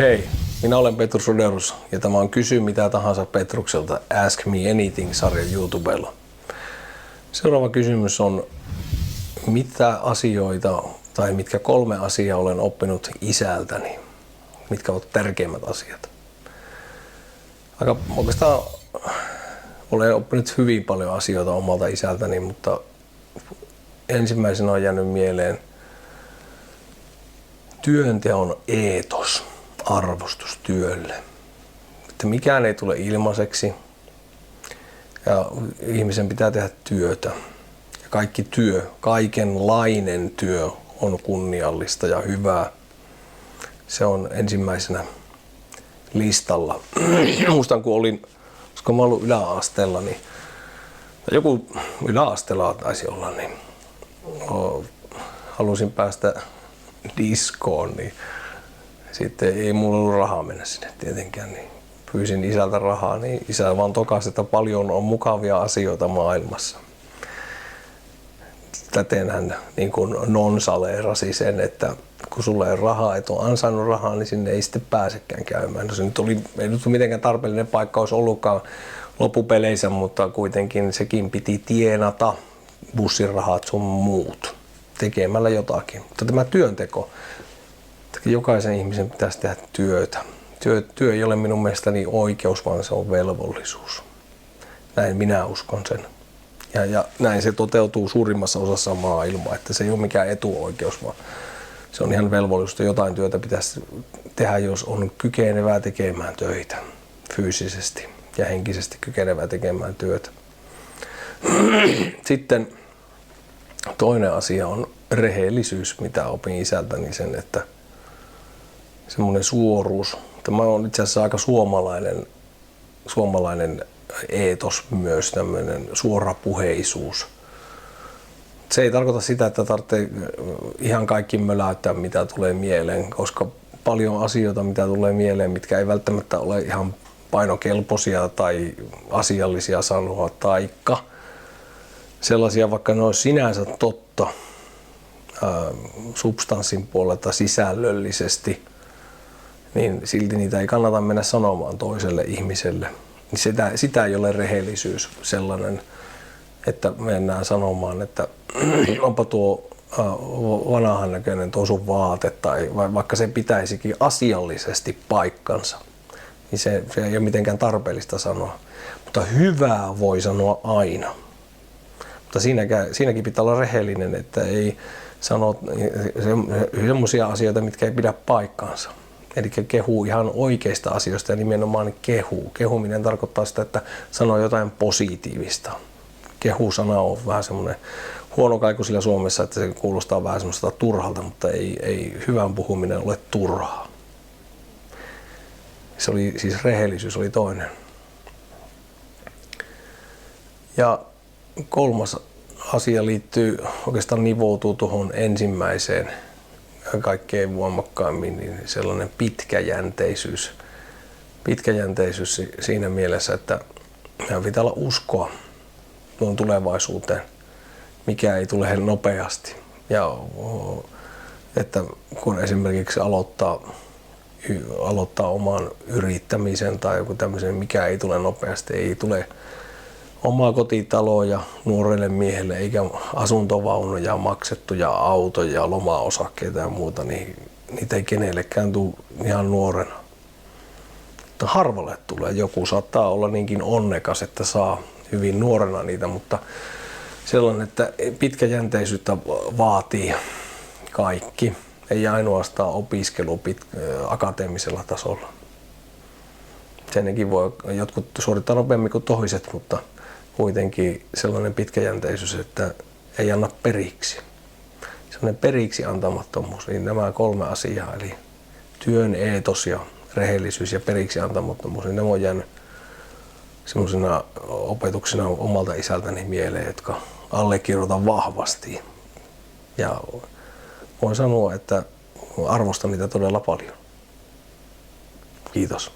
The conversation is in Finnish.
Hei, minä olen Petrus Roderus ja tämä on Kysy mitä tahansa Petrukselta Ask Me Anything-sarja YouTubella. Seuraava kysymys on, mitä asioita tai mitkä 3 asiaa olen oppinut isältäni? Mitkä ovat tärkeimmät asiat? Oikeastaan olen oppinut hyvin paljon asioita omalta isältäni, mutta ensimmäisenä on jäänyt mieleen työnteon eetos, arvostus työlle. Että mikään ei tule ilmaiseksi ja ihmisen pitää tehdä työtä. Ja kaikki työ, kaikenlainen työ on kunniallista ja hyvää. Se on ensimmäisenä listalla. Muistan kun mä ollut yläasteella, niin joku yläasteella taisi olla, niin halusin päästä diskoon, niin sitten ei mulla ollut rahaa mennä sinne tietenkään, niin pyysin isältä rahaa, niin isä vaan tokasi, että paljon on mukavia asioita maailmassa. Täten hän niin kuin nonsaleerasi sen, että kun sulla ei rahaa, et ole ansainnut rahaa, niin sinne ei sitten pääsekään käymään. No se nyt ei nyt mitenkään tarpeellinen paikka olisi ollutkaan loppupeleissä, mutta kuitenkin sekin piti tienata bussirahat sun muut tekemällä jotakin. Mutta tämä työnteko, jokaisen ihmisen pitäisi tehdä työtä. Työ ei ole minun mielestäni oikeus, vaan se on velvollisuus. Näin minä uskon sen. Ja näin se toteutuu suurimmassa osassa maailmaa, että se ei ole mikään etuoikeus, vaan se on ihan velvollisuus. Jotain työtä pitäisi tehdä, jos on kykenevää tekemään töitä fyysisesti ja henkisesti kykenevää tekemään työtä. Sitten toinen asia on rehellisyys, mitä opin isältäni sen, että semmoinen suoruus. Tämä on itse asiassa aika suomalainen eetos myös, tämmöinen suorapuheisuus. Se ei tarkoita sitä, että tarvitsee ihan kaikki möläyttää, mitä tulee mieleen, koska paljon asioita, mitä tulee mieleen, mitkä ei välttämättä ole ihan painokelpoisia tai asiallisia sanoa, taikka sellaisia, vaikka ne olisi sinänsä totta substanssin puolelta sisällöllisesti, niin silti niitä ei kannata mennä sanomaan toiselle ihmiselle. Sitä ei ole rehellisyys sellainen, että mennään sanomaan, että onpa tuo vanhan näköinen tuo sun vaate, tai vaikka se pitäisikin asiallisesti paikkansa, niin se ei ole mitenkään tarpeellista sanoa. Mutta hyvää voi sanoa aina. Mutta siinäkin pitää olla rehellinen, että ei sano semmoisia asioita, mitkä ei pidä paikkaansa. Eli kehuu ihan oikeista asioista ja nimenomaan kehuu. Kehuminen tarkoittaa sitä, että sanoo jotain positiivista. Kehu-sana on vähän semmoinen huono kaiku sillä Suomessa, että se kuulostaa vähän semmoista turhalta, mutta ei hyvän puhuminen ole turhaa. Se oli siis rehellisyys oli toinen. Ja 3. asia oikeastaan nivoutuu tuohon ensimmäiseen kaikkein voimakkaammin, niin sellainen pitkäjänteisyys. Pitkäjänteisyys siinä mielessä, että meidän pitää olla uskoa tuon tulevaisuuteen, mikä ei tule nopeasti. Ja että kun esimerkiksi aloittaa oman yrittämisen tai joku tämmöisen, mikä ei tule nopeasti, ei tule omaa kotitaloja nuorelle miehelle eikä asuntovaunuja, maksettuja autoja, lomaosakkeita ja muuta, niin niitä ei kenellekään tule ihan nuorena. Mutta harvalle tulee. Joku saattaa olla niinkin onnekas, että saa hyvin nuorena niitä, mutta sellainen, että pitkäjänteisyyttä vaatii kaikki. Ei ainoastaan opiskelu akateemisella tasolla. Senkin voi jotkut suorittaa nopeammin kuin toiset, mutta kuitenkin sellainen pitkäjänteisyys, että ei anna periksi. Sellainen periksi antamattomuus, niin nämä 3 asiaa, eli työn eetos ja rehellisyys ja periksi antamattomuus, niin ne on jäänyt semmoisena opetuksena omalta isältäni mieleen, jotka allekirjoitan vahvasti. Ja voin sanoa, että arvostan niitä todella paljon. Kiitos.